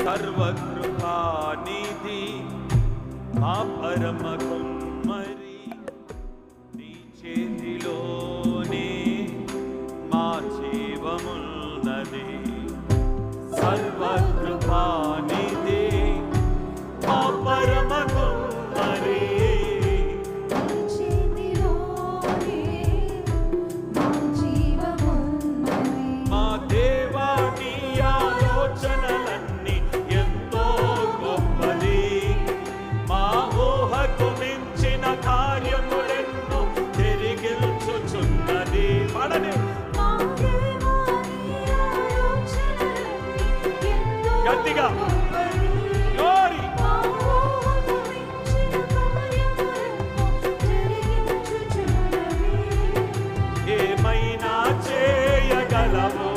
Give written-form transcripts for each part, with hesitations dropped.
సర్వకృపానిధి మా పరమ కుమ్మరి, నీ చేతిలోనే మా జీవమున్నది. సర్వకృపానిధి మా పరమ కుమ్మరి, మా దేవా నీ ఆలోచనలన్నీ ఎంతో గొప్పది. మా ఊహకు మించిన కార్యములెన్నో జరిగించుచున్నది. పడని గట్టిగా గ్లోరీ. ఏమైనా చేయగలవు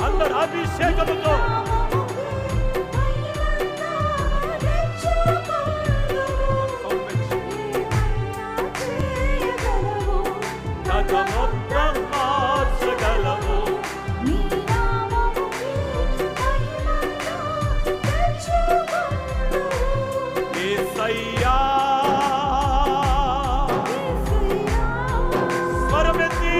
అందరు అభిషేకముతో గత మొత్తం మార్చగలవు. యేసయ్యా స్వరమెత్తి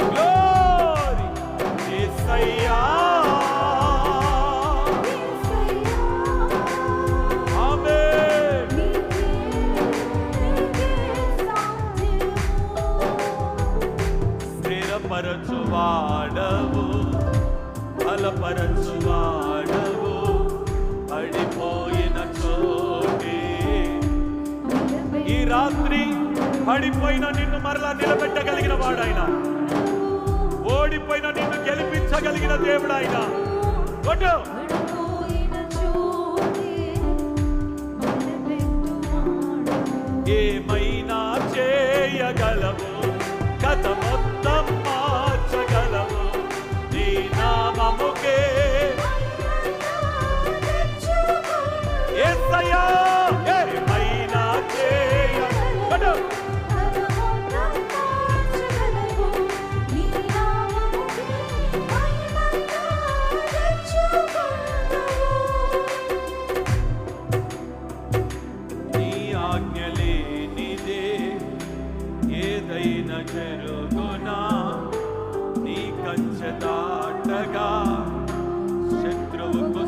గ్లోరీ. యేసయ్యా ఆమేన్. స్థిరపరచువాడవు, బలపరచువాడవు, పడిపోయిన చోటే. ఈ రాత్రి పడిపోయిన నిన్ను మరలా నిలబెట్టగలిగిన వాడాయన, ఓడిపోయిన నిన్ను గెలిపించగలిగిన దేవుడాయన. కొట్టు. ఏమైనా చేయగలవు, కథ మొత్తం మార్చగలవు. నీ నామముకే యేసయ్యా. ఏమైనా చేయగలవు. నీ ఆజ్ఞలేనిదే ఏదైనా జరుగునా. నీ కంచె దాటగా శత్రువుకు